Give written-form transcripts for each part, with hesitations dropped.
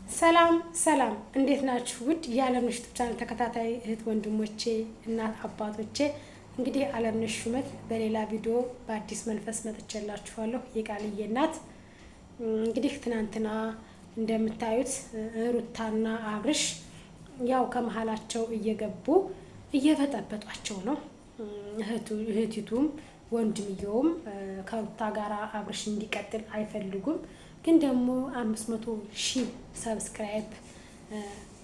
ሰላም እንዴት ናችሁ? ውድ የዓለምነሽ ቻናል ተከታታይ እህት ወንድሞቼ፣ እናት አባቶቼ፣ እንግዲህ ዓለምነሽ ሹመት በሌላ ቪዲዮ በአዲስ መንፈስ መጥቼላችኋለሁ። የቃልዬ እናት እንግዲህ ትናንትና እንደምታዩት ሩታና አብርሽ ያው ከመሀላቸው እየገቡ እየበጠበጧቸው ነው። እህቲቱም ወንድምየውም ከሩታ ጋር አብርሽ እንዲቀጥል አይፈልጉም። ግን ደግሞ 500,000 ሰብስክራይብ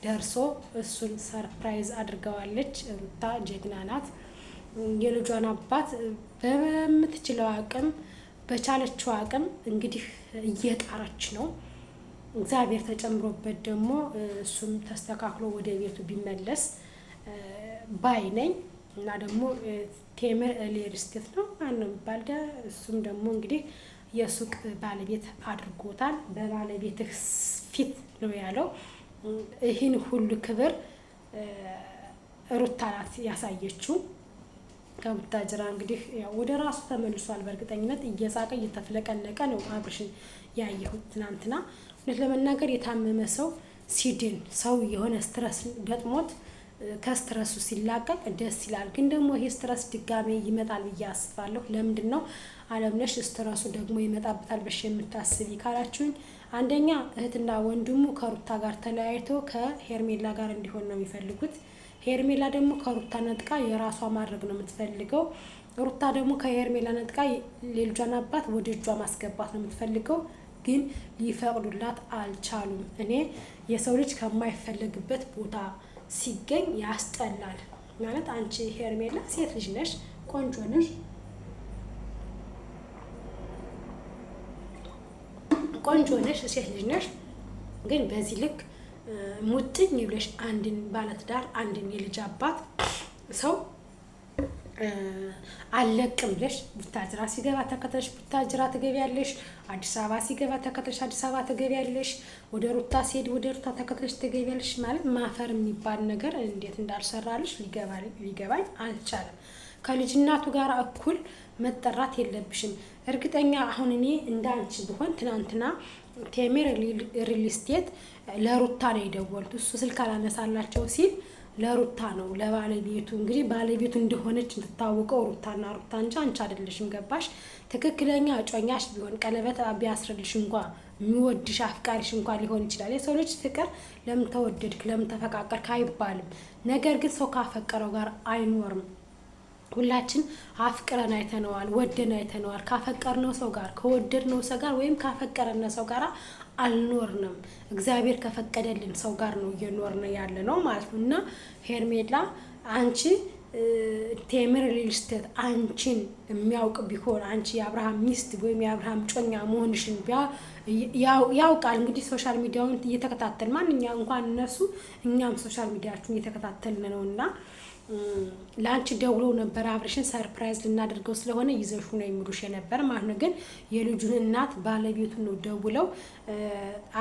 ደርሶ እሱን ሰርፕራይዝ አድርገዋለች። ሩታ ጀግና ናት። የልጇን አባት በምትችለው አቅም በቻለችው አቅም እንግዲህ እየጣረች ነው። እግዚአብሔር ተጨምሮበት ደግሞ እሱም ተስተካክሎ ወደ ቤቱ ቢመለስ ባይ ነኝ። እና ደግሞ ቴምር ሪል ስቴት ነው ማነው የሚባል እሱም ደግሞ እንግዲህ የሱቅ ባለቤት አድርጎታል። በባለቤትህ ፊት ነው ያለው። ይህን ሁሉ ክብር ሩታ ናት ያሳየችው። ከቡታጅራ እንግዲህ ያው ወደ ራሱ ተመልሷል። በእርግጠኝነት እየሳቀ እየተፍለቀለቀ ነው አብርሽን ያየሁት ትናንትና። እውነት ለመናገር የታመመ ሰው ሲድን ሰው የሆነ ስትረስ ገጥሞት ከስትረሱ ሲላቀቅ ደስ ይላል። ግን ደግሞ ይሄ ስትረስ ድጋሜ ይመጣል ብዬ አስባለሁ። ለምንድን ነው ዓለምነሽ ስትረሱ ደግሞ ይመጣበታል ብለሽ የምታስቢ ካላችሁኝ፣ አንደኛ እህትና ወንድሙ ከሩታ ጋር ተለያይቶ ከሄርሜላ ጋር እንዲሆን ነው የሚፈልጉት። ሄርሜላ ደግሞ ከሩታ ነጥቃ የራሷ ማድረግ ነው የምትፈልገው። ሩታ ደግሞ ከሄርሜላ ነጥቃ የልጇን አባት ወደ እጇ ማስገባት ነው የምትፈልገው። ግን ሊፈቅዱላት አልቻሉም። እኔ የሰው ልጅ ከማይፈለግበት ቦታ ሲገኝ ያስጠላል። ማለት አንቺ ሄርሜላ ሴት ልጅ ነሽ፣ ቆንጆ ነሽ፣ ሴት ልጅ ነሽ። ግን በዚህ ልክ ሙጥኝ ብለሽ አንድን ባለትዳር አንድን የልጅ አባት ሰው አለቅም ብለሽ ቡታጅራ ሲገባ ተከተልሽ ቡታጅራ ትገቢያለሽ። አዲስ አበባ ሲገባ ተከተልሽ አዲስ አበባ ትገቢያለሽ። ወደ ሩታ ሲሄድ ወደ ሩታ ተከተልሽ ትገቢያለሽ። ማለት ማፈር የሚባል ነገር እንዴት እንዳልሰራልሽ ሊገባኝ አልቻለም። ከልጅናቱ ጋር እኩል መጠራት የለብሽም። እርግጠኛ አሁን እኔ እንዳንቺ ብሆን ትናንትና ቴምር ሪል ስቴት ለሩታ ነው የደወሉት። እሱ ስልክ አላነሳላቸው ሲል ለሩታ ነው ለባለቤቱ። እንግዲህ ባለቤቱ እንደሆነች እንድታወቀው ሩታና ሩታ እንጂ አንቺ አይደለሽም። ገባሽ? ትክክለኛ እጮኛሽ ቢሆን ቀለበት ቢያስርልሽ እንኳ የሚወድሽ አፍቃሪሽ እንኳ ሊሆን ይችላል። የሰው ልጅ ፍቅር ለምን ተወደድክ ለምን ተፈቃቀርክ አይባልም። ነገር ግን ሰው ካፈቀረው ጋር አይኖርም። ሁላችን አፍቅረን አይተነዋል፣ ወደን አይተነዋል። ካፈቀርነው ሰው ጋር ከወደድነው ሰው ጋር ወይም ካፈቀረን ሰው ጋር አልኖርንም። እግዚአብሔር ከፈቀደልን ሰው ጋር ነው እየኖርን ያለ ነው ማለት ነው። እና ሄርሜላ አንቺ ቴምር ሪል ስቴት አንቺን የሚያውቅ ቢሆን አንቺ የአብርሃም ሚስት ወይም የአብርሃም ጮኛ መሆንሽን ያውቃል። እንግዲህ ሶሻል ሚዲያውን እየተከታተል ማንኛ እንኳን እነሱ እኛም ሶሻል ሚዲያችሁን እየተከታተልን ነው። እና ለአንቺ ደውለው ነበር አብርሽን ሰርፕራይዝ ልናደርገው ስለሆነ ይዘሹ ነው የሚሉሽ የነበር ማለት ነው። ግን የልጁን እናት ባለቤቱን ነው ደውለው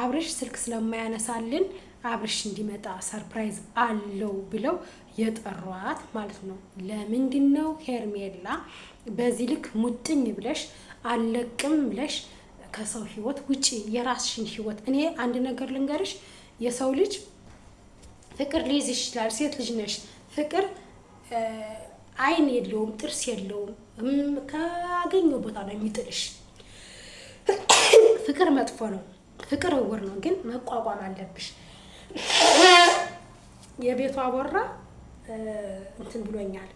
አብርሽ ስልክ ስለማያነሳልን አብርሽ እንዲመጣ ሰርፕራይዝ አለው ብለው የጠሯት ማለት ነው። ለምንድን ነው ሄርሜላ በዚህ ልክ ሙጥኝ ብለሽ አለቅም ብለሽ ከሰው ህይወት ውጪ የራስሽን ህይወት። እኔ አንድ ነገር ልንገርሽ፣ የሰው ልጅ ፍቅር ሊይዝ ይችላል። ሴት ልጅ ነሽ። ፍቅር አይን የለውም፣ ጥርስ የለውም። ካገኘው ቦታ ነው የሚጥልሽ። ፍቅር መጥፎ ነው፣ ፍቅር እውር ነው። ግን መቋቋም አለብሽ። የቤቷ አቦራ እንትን ብሎኛል፣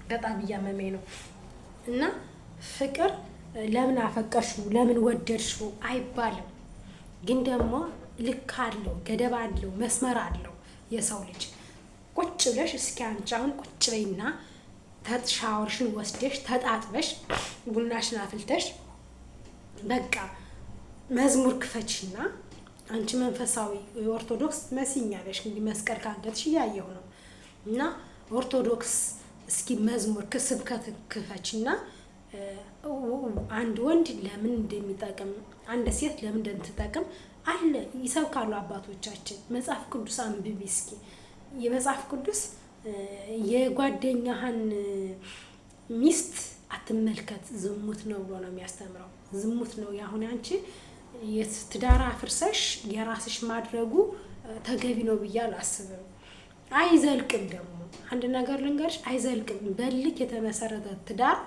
በጣም እያመመኝ ነው። እና ፍቅር ለምን አፈቀርሽው ለምን ወደድሽው አይባልም። ግን ደግሞ ልክ አለው፣ ገደብ አለው፣ መስመር አለው። የሰው ልጅ ቁጭ ብለሽ እስኪ አንቺ አሁን ቁጭ በይና ሻወርሽን ወስደሽ ተጣጥበሽ ቡናሽን አፍልተሽ በቃ መዝሙር ክፈችና አንቺ መንፈሳዊ ኦርቶዶክስ መስኛለሽ። እንግዲህ መስቀል ካንገትሽ እያየሁ ነው። እና ኦርቶዶክስ እስኪ መዝሙር ስብከት ክፈችና አንድ ወንድ ለምን እንደሚጠቅም አንድ ሴት ለምን እንደምትጠቅም አለ ይሰብካሉ አባቶቻችን። መጽሐፍ ቅዱስ አንብቢ እስኪ። የመጽሐፍ ቅዱስ የጓደኛህን ሚስት አትመልከት ዝሙት ነው ብሎ ነው የሚያስተምረው። ዝሙት ነው ያሁን አንቺ የትዳር አፍርሰሽ የራስሽ ማድረጉ ተገቢ ነው ብዬ አላስብም። አይዘልቅም ደግሞ አንድ ነገር ልንገርሽ፣ አይዘልቅም። በልክ የተመሰረተ ትዳር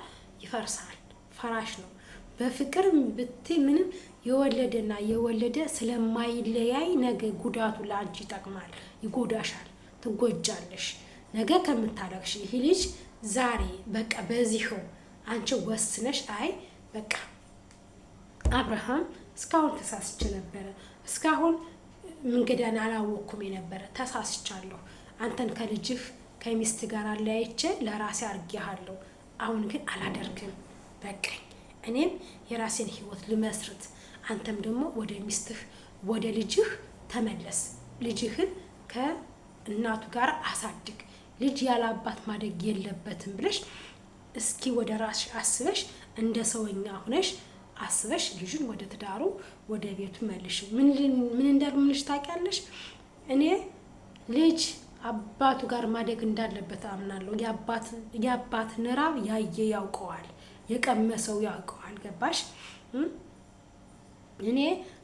ይፈርሳል፣ ፈራሽ ነው። በፍቅር ብትይ ምንም የወለደና የወለደ ስለማይለያይ ነገ ጉዳቱ ለአንቺ ይጠቅማል፣ ይጎዳሻል፣ ትጎጃለሽ። ነገ ከምታለቅሽ ይህ ልጅ ዛሬ በቃ በዚህው አንቺ ወስነሽ አይ በቃ አብርሃም እስካሁን ተሳስቼ ነበረ፣ እስካሁን መንገዳን አላወቅኩም የነበረ ተሳስቻለሁ፣ አንተን ከልጅህ ከሚስት ጋር አለያይቼ ለራሴ አርጌሃለሁ፣ አሁን ግን አላደርግም፣ በቃኝ፣ እኔም የራሴን ህይወት ልመስርት፣ አንተም ደግሞ ወደ ሚስትህ ወደ ልጅህ ተመለስ፣ ልጅህን ከእናቱ ጋር አሳድግ፣ ልጅ ያለ አባት ማደግ የለበትም ብለሽ እስኪ ወደ ራስሽ አስበሽ እንደ ሰውኛ ሆነሽ አስበሽ ልጅን ወደ ትዳሩ ወደ ቤቱ መልሽ። ምን እንዳልምልሽ ታውቂያለሽ? እኔ ልጅ አባቱ ጋር ማደግ እንዳለበት አምናለሁ። የአባትን ራብ ያየ ያውቀዋል፣ የቀመሰው ያውቀዋል። ገባሽ? እኔ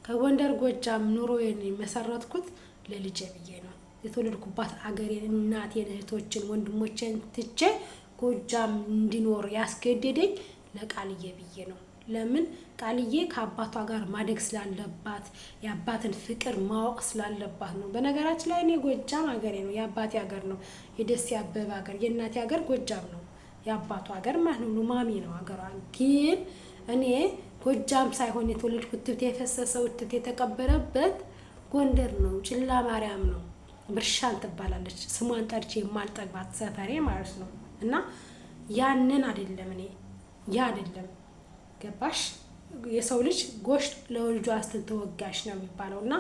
ከጎንደር ጎጃም ኑሮዬን መሰረትኩት ለልጄ ብዬ ነው። የተወለድኩባት አገሬን፣ እናቴን፣ እህቶችን፣ ወንድሞችን ትቼ ጎጃም እንዲኖር ያስገደደኝ ለቃልዬ ብዬ ነው። ለምን? ቃልዬ ከአባቷ ጋር ማደግ ስላለባት የአባትን ፍቅር ማወቅ ስላለባት ነው። በነገራችን ላይ እኔ ጎጃም ሀገሬ ነው፣ የአባቴ ሀገር ነው። የደሴ አበበ ሀገር፣ የእናቴ ሀገር ጎጃም ነው፣ የአባቷ ሀገር ማለት ነው። ሉማሜ ነው ሀገሯ። ግን እኔ ጎጃም ሳይሆን የተወለድኩት እትብቴ የፈሰሰው እትብቴ የተቀበረበት ጎንደር ነው፣ ጭላ ማርያም ነው። ብርሻን ትባላለች፣ ስሟን ጠርቼ የማልጠግባት ሰፈሬ ማለት ነው። እና ያንን አይደለም እኔ ያ አይደለም። ገባሽ? የሰው ልጅ ጎሽ ለልጇ ስትል ተወጋሽ ነው የሚባለው። እና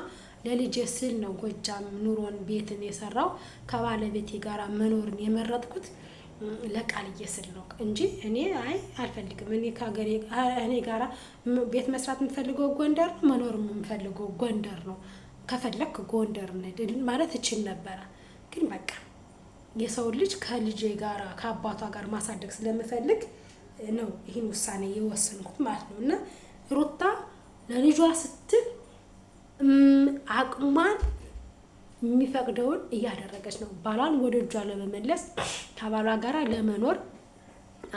ለልጄ ስል ነው ጎጃም ኑሮን ቤትን የሰራው ከባለቤቴ ጋራ መኖርን የመረጥኩት ለቃልዬ ስል ነው እንጂ እኔ አልፈልግም። እኔ ጋራ ቤት መስራት የምፈልገው ጎንደር ነው፣ መኖር የምፈልገው ጎንደር ነው። ከፈለክ ጎንደር ማለት እችል ነበረ። ግን በቃ የሰው ልጅ ከልጄ ጋራ ከአባቷ ጋር ማሳደግ ስለምፈልግ ነው ይህን ውሳኔ የወሰንኩት ማለት ነው። እና ሩታ ለልጇ ስትል አቅሟን የሚፈቅደውን እያደረገች ነው። ባሏን ወደ እጇ ለመመለስ ከባሏ ጋር ለመኖር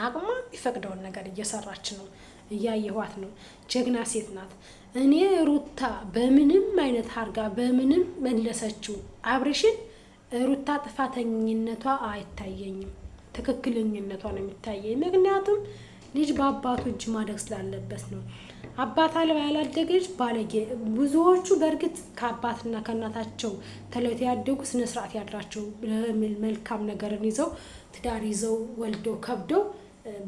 አቅሟ የሚፈቅደውን ነገር እየሰራች ነው። እያየኋት ነው። ጀግና ሴት ናት። እኔ ሩታ በምንም አይነት አርጋ በምንም መለሰችው አብርሽን ሩታ ጥፋተኝነቷ አይታየኝም፣ ትክክለኝነቷ ነው የሚታየኝ። ምክንያቱም ልጅ በአባቱ እጅ ማደግ ስላለበት ነው። አባት አልባ ያላደገች ባለጌ። ብዙዎቹ በእርግጥ ከአባትና ከእናታቸው ተለይተው ያደጉ ስነ ስርዓት ያድራቸው መልካም ነገርን ይዘው ትዳር ይዘው ወልደው ከብደው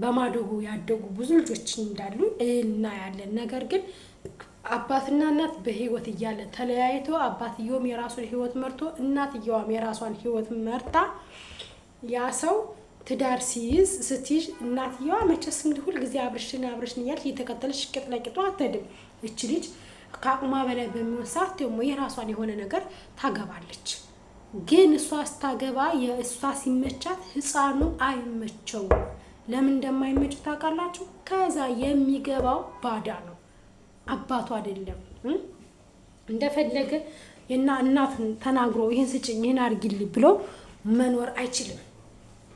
በማደጉ ያደጉ ብዙ ልጆች እንዳሉ እናያለን። ነገር ግን አባትና እናት በህይወት እያለ ተለያይቶ አባትየውም የራሱን ህይወት መርቶ እናትየዋም የራሷን ህይወት መርታ ያ ሰው ትዳር ስትይዝ እናትየዋ መቼስ ሁል ጊዜ አብርሽን እያለች እየተከተለች ቅጥ ለቅጧ አትሄድም። እቺ ልጅ ከአቅሟ በላይ በሚሆን ሰዓት ደግሞ የራሷን የሆነ ነገር ታገባለች። ግን እሷ ስታገባ የእሷ ሲመቻት ህፃኑ አይመቸውም። ለምን እንደማይመች ታውቃላችሁ? ከዛ የሚገባው ባዳ ነው፣ አባቱ አይደለም። እንደፈለገ እናቱን ተናግሮ ይህን ስጭኝ ይህን አድርጊልኝ ብሎ መኖር አይችልም፣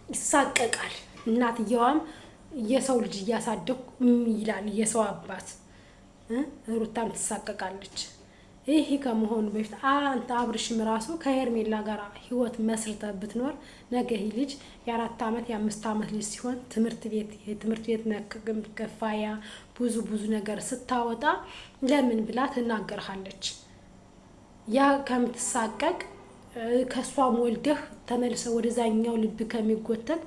ይሳቀቃል። እናትየዋም የሰው ልጅ እያሳደኩ ይላል የሰው አባት። ሩታም ትሳቀቃለች። ይሄ ከመሆኑ በፊት አንተ አብርሽም ራሱ ከሄርሜላ ጋር ህይወት መስርተ ብትኖር ነገ ይህ ልጅ የ4 ዓመት የ5 ዓመት ልጅ ሲሆን ትምህርት ቤት ከፋያ ብዙ ነገር ስታወጣ ለምን ብላ ትናገርሃለች። ያ ከምትሳቀቅ ከሷም ወልደህ ተመልሰ ወደዛኛው ልብ ከሚጎተት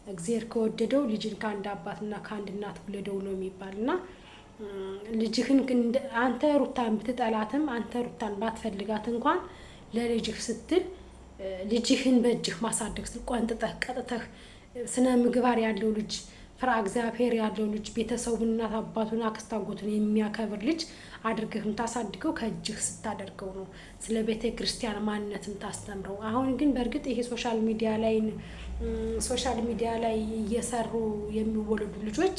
እግዚአብሔር ከወደደው ልጅን ከአንድ አባትና ከአንድ እናት ወለደው ነው የሚባልና ልጅህን አንተ ሩታን ብትጠላትም አንተ ሩታን ባትፈልጋት እንኳን ለልጅህ ስትል ልጅህን በእጅህ ማሳደግ ስትል ቆንጥጠህ ቀጥተህ ስነ ምግባር ያለው ልጅ ፍራ እግዚአብሔር ያለው ልጅ ቤተሰቡን እናት አባቱን አክስት አጎቱን የሚያከብር ልጅ አድርገህም ታሳድገው ከእጅህ ስታደርገው ነው ስለ ቤተ ክርስቲያን ማንነትም ታስተምረው። አሁን ግን በእርግጥ ይሄ ሶሻል ሚዲያ ላይ እየሰሩ የሚወለዱ ልጆች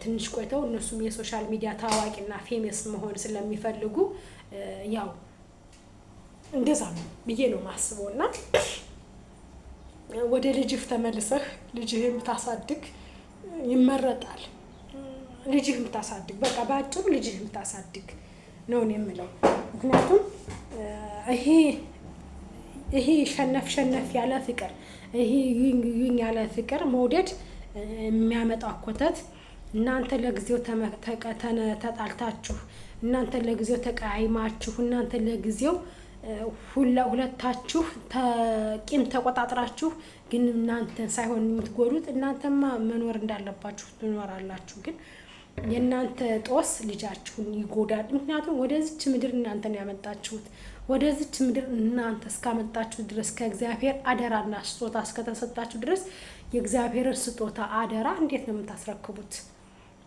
ትንሽ ቆይተው እነሱም የሶሻል ሚዲያ ታዋቂና ፌመስ መሆን ስለሚፈልጉ ያው እንደዛ ነው ብዬ ነው የማስበው። እና ወደ ልጅህ ተመልሰህ ልጅህን ብታሳድግ ይመረጣል። ልጅህን ብታሳድግ በቃ በአጭሩ ልጅህን ብታሳድግ ነው እኔ የምለው። ምክንያቱም ይሄ ሸነፍ ያለ ፍቅር፣ ይሄ ዩኝ ያለ ፍቅር መውደድ የሚያመጣው ኮተት፣ እናንተ ለጊዜው ተጣልታችሁ፣ እናንተ ለጊዜው ተቀያይማችሁ፣ እናንተ ለጊዜው ሁለታችሁ ቂም ተቆጣጥራችሁ፣ ግን እናንተን ሳይሆን የምትጎዱት እናንተማ መኖር እንዳለባችሁ ትኖራላችሁ። ግን የእናንተ ጦስ ልጃችሁን ይጎዳል። ምክንያቱም ወደዚች ምድር እናንተን ያመጣችሁት፣ ወደዚች ምድር እናንተ እስካመጣችሁ ድረስ ከእግዚአብሔር አደራና ስጦታ እስከተሰጣችሁ ድረስ የእግዚአብሔርን ስጦታ አደራ እንዴት ነው የምታስረክቡት?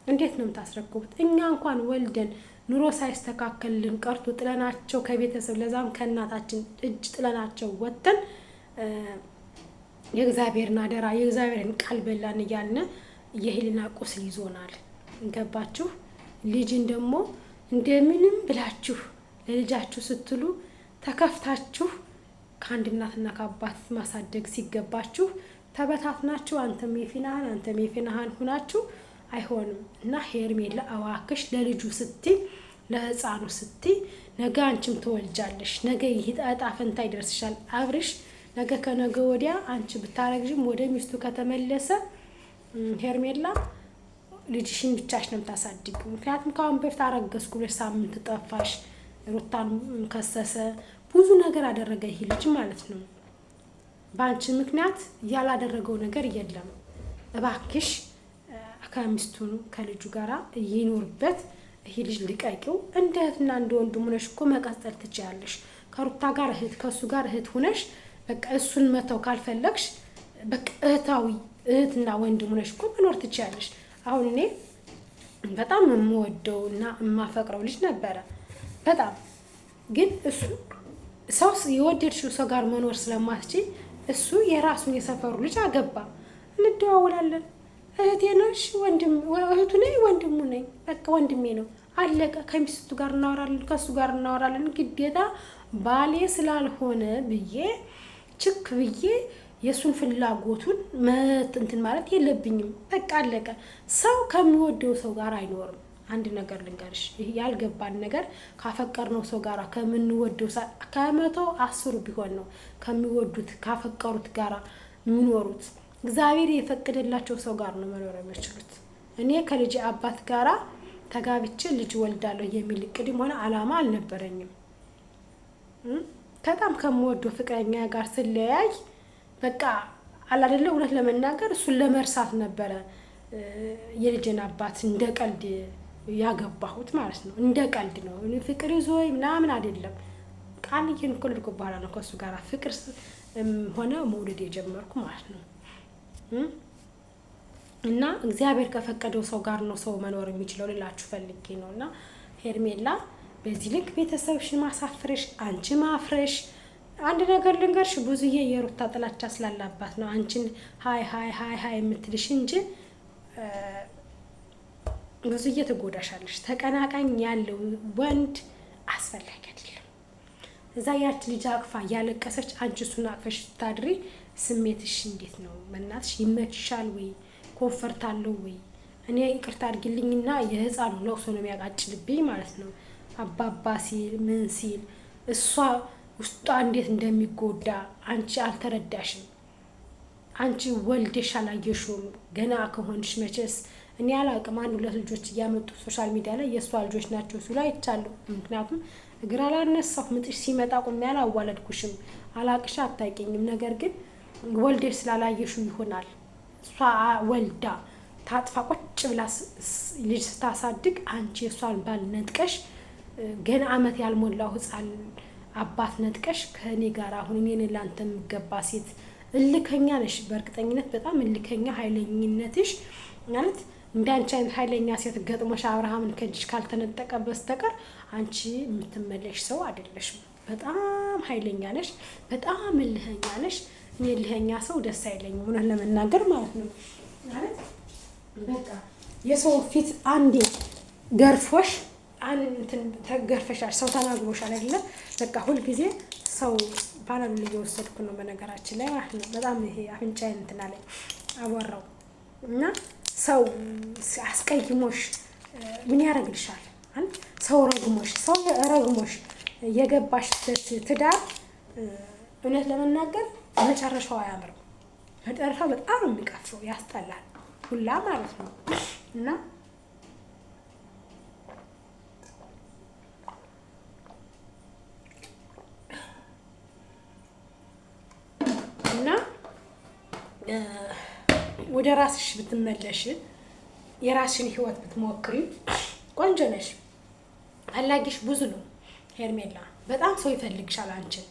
እንዴት ነው የምታስረክቡት? እኛ እንኳን ወልደን ኑሮ ሳይስተካከልልን ቀርቶ ጥለናቸው ከቤተሰብ ለዛም ከእናታችን እጅ ጥለናቸው ወጥተን የእግዚአብሔርን አደራ የእግዚአብሔርን ቃል በላን እያልን የህሊና ቁስል ይዞናል። ገባችሁ? ልጅን ደግሞ እንደምንም ብላችሁ ለልጃችሁ ስትሉ ተከፍታችሁ ከአንድ እናትና ከአባት ማሳደግ ሲገባችሁ ተበታትናችሁ አንተም የፊናህን አንተም የፊናህን ሁናችሁ አይሆንም። እና ሄርሜላ እባክሽ ለልጁ ስትይ ለህፃኑ ስትይ ነገ አንቺም ትወልጃለሽ። ነገ ይህ ዕጣ ፈንታ ይደርስሻል። አብርሽ ነገ ከነገ ወዲያ አንቺ ብታረግዥም ወደ ሚስቱ ከተመለሰ ሄርሜላ ልጅሽን ብቻሽ ነው የምታሳድግ። ምክንያቱም ከአሁን በፊት አረገዝኩ ብለሽ ሳምንት ጠፋሽ፣ ሩታን ከሰሰ፣ ብዙ ነገር አደረገ ይሄ ልጅ ማለት ነው። በአንቺ ምክንያት ያላደረገው ነገር የለም። እባክሽ ከሚስቱ ከልጁ ጋራ ይኖርበት። ይሄ ልጅ ልቀቂው። እንደ እህትና እንደ ወንድም ሆነሽ እኮ መቀጠል ትችያለሽ። ከሩታ ጋር እህት ከሱ ጋር እህት ሆነሽ በቃ እሱን መተው ካልፈለግሽ በቃ እህትና ወንድም ሆነሽ እኮ መኖር ትችያለሽ። አሁን እኔ በጣም የምወደው እና የማፈቅረው ልጅ ነበረ በጣም ግን እሱ ሰው የወደድሽው ሰው ጋር መኖር ስለማትችል እሱ የራሱን የሰፈሩ ልጅ አገባ። እንደዋወላለን። እህቴ ነሽ እህቱ ነኝ ወንድሙ ነኝ፣ በቃ ወንድሜ ነው አለቀ። ከሚስቱ ጋር እናወራለን፣ ከሱ ጋር እናወራለን። ግዴታ ባሌ ስላልሆነ ብዬ ችክ ብዬ የሱን ፍላጎቱን እንትን ማለት የለብኝም። በቃ አለቀ። ሰው ከሚወደው ሰው ጋር አይኖርም። አንድ ነገር ልንገርሽ፣ ያልገባን ነገር ካፈቀርነው ሰው ጋር ከምንወደው ከመቶ 10 ቢሆን ነው ከሚወዱት ካፈቀሩት ጋር የሚኖሩት። እግዚአብሔር የፈቀደላቸው ሰው ጋር ነው መኖር የሚችሉት። እኔ ከልጅ አባት ጋራ ተጋብቼ ልጅ ወልዳለሁ የሚል እቅድም ሆነ አላማ አልነበረኝም። በጣም ከምወደው ፍቅረኛ ጋር ስለያይ በቃ አላደለ እውነት ለመናገር እሱን ለመርሳት ነበረ የልጅን አባት እንደ ቀልድ ያገባሁት ማለት ነው። እንደ ቀልድ ነው። ፍቅር ይዞኝ ምናምን አይደለም። ቃል ከወለድኩ በኋላ ነው ከሱ ጋር ፍቅር ሆነ መውደድ የጀመርኩ ማለት ነው። እና እግዚአብሔር ከፈቀደው ሰው ጋር ነው ሰው መኖር የሚችለው ልላችሁ ፈልጌ ነው። እና ሄርሜላ በዚህ ልክ ቤተሰብሽን ማሳፍረሽ አንቺ ማፍረሽ። አንድ ነገር ልንገርሽ፣ ብዙዬ የሩታ ጥላቻ ስላላባት ነው አንቺን ሃይ የምትልሽ እንጂ ብዙዬ ትጎዳሻለሽ። ተቀናቃኝ ያለው ወንድ አስፈላጊ አይደለም። እዛ ያች ልጅ አቅፋ ያለቀሰች አንቺ እሱን አቅፈሽ ታድሪ ስሜትሽ እንዴት ነው? መናትሽ ይመችሻል ወይ? ኮንፈርት አለው ወይ? እኔ ይቅርታ አድርጊልኝና የህፃኑ ለቅሶ ነው የሚያቃጭልብኝ ማለት ነው። አባባ ሲል ምን ሲል እሷ ውስጧ እንዴት እንደሚጎዳ አንቺ አልተረዳሽም። አንቺ ወልደሽ አላየሽውም። ገና ከሆንሽ መቼስ እኔ አላቅም። አንድ ሁለት ልጆች እያመጡ ሶሻል ሚዲያ ላይ የእሷ ልጆች ናቸው ሲሉ አይቻለሁ። ምክንያቱም እግር አላነሳሁ ምጥሽ ሲመጣ ቁሜ አላዋለድኩሽም፣ አላቅሽ፣ አታውቂኝም። ነገር ግን ወልደሽ ስላላየሽው ይሆናል። እሷ ወልዳ ታጥፋ ቁጭ ብላ ልጅ ስታሳድግ አንቺ የእሷን ባል ነጥቀሽ ገና አመት ያልሞላው ህፃን አባት ነጥቀሽ ከእኔ ጋር አሁን እኔን ላንተ የሚገባ ሴት እልከኛ ነሽ። በእርግጠኝነት በጣም እልከኛ ኃይለኝነትሽ ማለት እንዳንቺ አይነት ኃይለኛ ሴት ገጥሞሽ አብርሃምን ከእጅሽ ካልተነጠቀ በስተቀር አንቺ የምትመለሽ ሰው አይደለሽም። በጣም ኃይለኛ ነሽ፣ በጣም እልኸኛ ነሽ። እኔ እልኸኛ ሰው ደስ አይለኝም እውነት ለመናገር ማለት ነው። ማለት በቃ የሰው ፊት አንዴ ገርፎሽ እንትን ተገርፈሻል፣ ሰው ተናግሮሻል አይደለ? በቃ ሁልጊዜ ሰው ፓናዶል እየወሰድኩ ነው በነገራችን ላይ ማለት ነው። በጣም ይሄ አፍንጫዬን እንትን አለኝ አወራው እና ሰው አስቀይሞሽ ምን ያደርግልሻል? ሰው ረግሞሽ የገባሽበት ትዳር እውነት ለመናገር መጨረሻው አያምርም። መጨረሻው በጣም የሚቀፈው ያስጠላል ሁላ ማለት ነው እና ወደ ራስሽ ብትመለሽ የራስሽን ህይወት ብትሞክሪ ቆንጆ ነሽ። አላጊሽ ብዙ ነው ሄርሜላ፣ በጣም ሰው ይፈልግሻል አንቺን።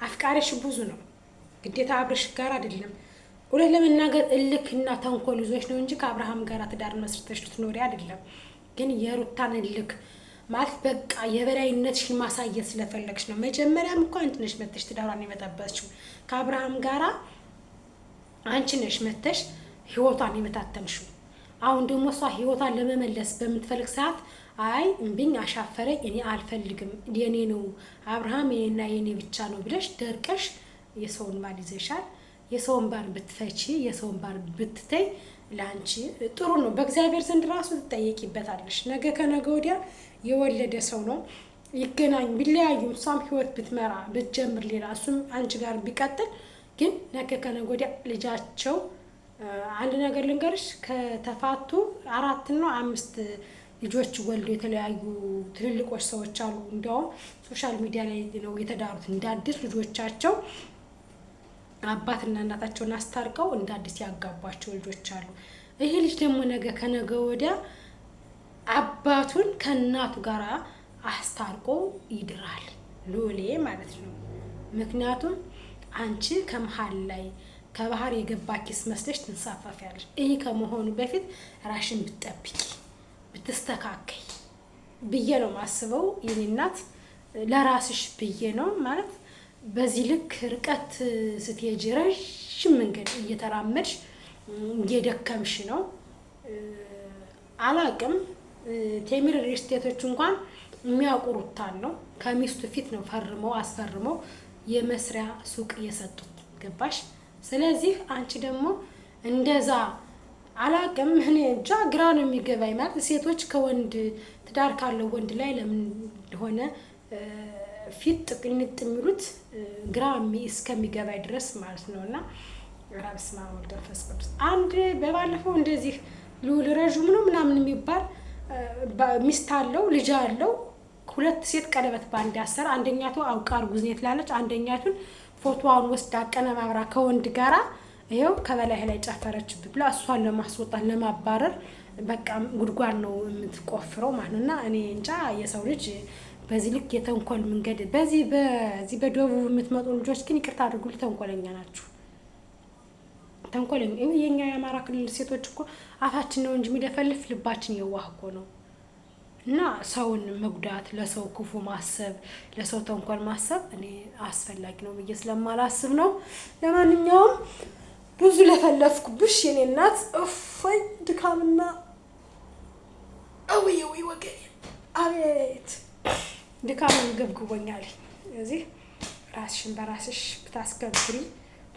አፍቃሪሽ ብዙ ነው። ግዴታ አብርሽ ጋር አይደለም። እውነት ለመናገር እልክና ተንኮል ይዞሽ ነው እንጂ ከአብርሃም ጋር ትዳር መስርተሽ ልትኖሪ አይደለም። ግን የሩታን እልክ ማለት በቃ የበላይነትሽን ማሳየት ስለፈለግሽ ነው። መጀመሪያም እኮ አንቺ ነሽ መተሽ ትዳሯን የመጣበችው ከአብርሃም ጋራ አንቺ ነሽ መተሽ ህይወቷን የመታተንሽው። አሁን ደግሞ እሷ ህይወቷን ለመመለስ በምትፈልግ ሰዓት አይ እምቢኝ አሻፈረኝ እኔ አልፈልግም የኔ ነው አብርሃም የኔና የኔ ብቻ ነው ብለሽ ደርቀሽ የሰውን ባል ይዘሻል። የሰውን ባል ብትፈቺ የሰውን ባል ብትተይ ላንቺ ጥሩ ነው። በእግዚአብሔር ዘንድ ራሱ ትጠየቂበታለሽ። ነገ ከነገ ወዲያ የወለደ ሰው ነው ይገናኝ ቢለያዩም እሷም ህይወት ብትመራ ብትጀምር ሌላ እሱም አንቺ ጋር ቢቀጥል ግን ነገ ከነገ ወዲያ ልጃቸው አንድ ነገር ልንገርሽ ከተፋቱ 4 ነው 5 ልጆች ወልዶ የተለያዩ ትልልቆች ሰዎች አሉ። እንደውም ሶሻል ሚዲያ ላይ ነው የተዳሩት። እንዳዲስ ልጆቻቸው አባትና እናታቸውን አስታርቀው እንዳዲስ ያጋቧቸው ልጆች አሉ። ይሄ ልጅ ደግሞ ነገ ከነገ ወዲያ አባቱን ከእናቱ ጋር አስታርቆ ይድራል ሎሌ ማለት ነው። ምክንያቱም አንቺ ከመሃል ላይ ከባህር የገባ ኪስ መስለሽ ትንሳፈፊያለሽ። ይሄ ከመሆኑ በፊት ራሽን ብትጠብቂ ብትስተካከይ ብዬ ነው ማስበው። የኔ እናት ለራስሽ ብዬ ነው ማለት በዚህ ልክ ርቀት ስትሄጂ ረጅም መንገድ እየተራመድሽ እየደከምሽ ነው። አላቅም ቴምር ሪስቴቶች እንኳን የሚያውቁሩታል ነው ከሚስቱ ፊት ነው ፈርመው አስፈርመው የመስሪያ ሱቅ የሰጡት ገባሽ? ስለዚህ አንቺ ደግሞ እንደዛ አላቅም እኔ እንጃ ግራ ነው የሚገባኝ። ማለት ሴቶች ከወንድ ትዳር ካለው ወንድ ላይ ለምን እንደሆነ ፊት ጥቅንጥ የሚሉት ግራ እስከሚገባኝ ድረስ ማለት ነውና ራብስማ ወልደ መንፈስ ቅዱስ አንድ በባለፈው እንደዚህ ልዑል ረዥም ነው ምናምን የሚባል ሚስት አለው ልጅ አለው 2 ሴት ቀለበት ባንድ ያሰረ አንደኛቱ አውቃ እርጉዝ ነኝ ትላለች። አንደኛቱን ፎቶዋን ወስዳ አቀነባብራ ከወንድ ጋራ ይሄው ከበላይ ላይ ጨፈረችብ ብላ እሷን ለማስወጣት ለማባረር በቃ ጉድጓድ ነው የምትቆፍረው ማለትና እኔ እንጃ የሰው ልጅ በዚህ ልክ የተንኮል መንገድ በዚህ በደቡብ የምትመጡ ልጆች ግን ይቅርታ አድርጉልኝ ተንኮለኛ ናችሁ። ተንኮለኛ የኛ የአማራ ክልል ሴቶች እኮ አፋችን ነው እንጂ የሚደፈልፍ ልባችን የዋህ እኮ ነው። እና ሰውን መጉዳት ለሰው ክፉ ማሰብ ለሰው ተንኮል ማሰብ እኔ አስፈላጊ ነው ብዬ ስለማላስብ ነው። ለማንኛውም ብዙ ለፈለፍኩብሽ የኔ እናት እፎይ ድካምና አውይ ወገኔ አቤት ድካም ገብግቦኛል። እዚህ ራስሽን በራስሽ ብታስከብሪ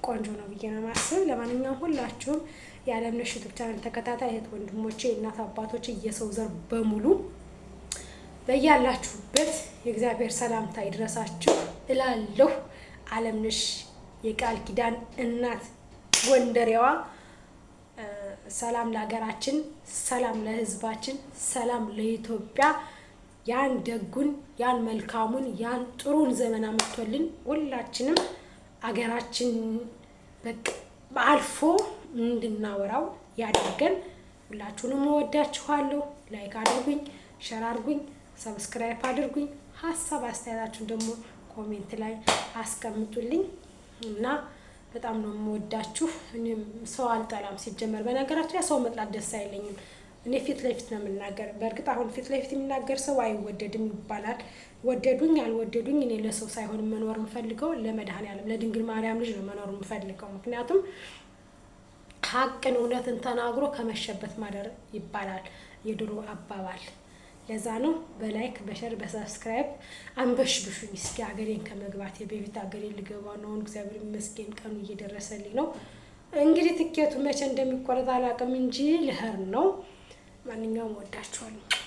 ቆንጆ ነው ብዬ ነው ማስብ። ለማንኛውም ሁላችሁም የዓለምነሽ ዩቲዩብ ቻናል ተከታታይ እህት ወንድሞቼ እናት አባቶቼ የሰው ዘር በሙሉ በያላችሁበት የእግዚአብሔር ሰላምታ ይድረሳችሁ እላለሁ። ዓለምነሽ የቃል ኪዳን እናት ጎንደሬዋ ሰላም ለሀገራችን፣ ሰላም ለሕዝባችን፣ ሰላም ለኢትዮጵያ ያን ደጉን ያን መልካሙን ያን ጥሩን ዘመን አመጥቶልን ሁላችንም አገራችን በቃ አልፎ እንድናወራው ያድርገን። ሁላችሁንም እወዳችኋለሁ። ላይክ አድርጉኝ፣ ሼር አድርጉኝ፣ ሰብስክራይብ አድርጉኝ። ሀሳብ አስተያየታችሁን ደግሞ ኮሜንት ላይ አስቀምጡልኝ እና በጣም ነው የምወዳችሁ። እኔም ሰው አልጠላም ሲጀመር። በነገራችን ላይ ሰው መጥላት ደስ አይለኝም። እኔ ፊት ለፊት ነው የምናገር። በእርግጥ አሁን ፊት ለፊት የሚናገር ሰው አይወደድም ይባላል። ወደዱኝ አልወደዱኝ እኔ ለሰው ሳይሆን መኖር የምፈልገው ለመድኃኔዓለም ለድንግል ማርያም ልጅ ነው መኖር የምፈልገው። ምክንያቱም ሀቅን እውነትን ተናግሮ ከመሸበት ማደር ይባላል የድሮ አባባል። ለዛ ነው በላይክ በሸር በሰብስክራይብ አንበሽብሹኝ እስኪ አገሬን ከመግባቴ በፊት አገሬን ልገባ ነው። እግዚአብሔር ይመስገን ቀኑ እየደረሰልኝ ነው። እንግዲህ ትኬቱ መቼ እንደሚቆረጥ አላውቅም እንጂ ልሄድ ነው። ማንኛውም ወዳችኋለሁ።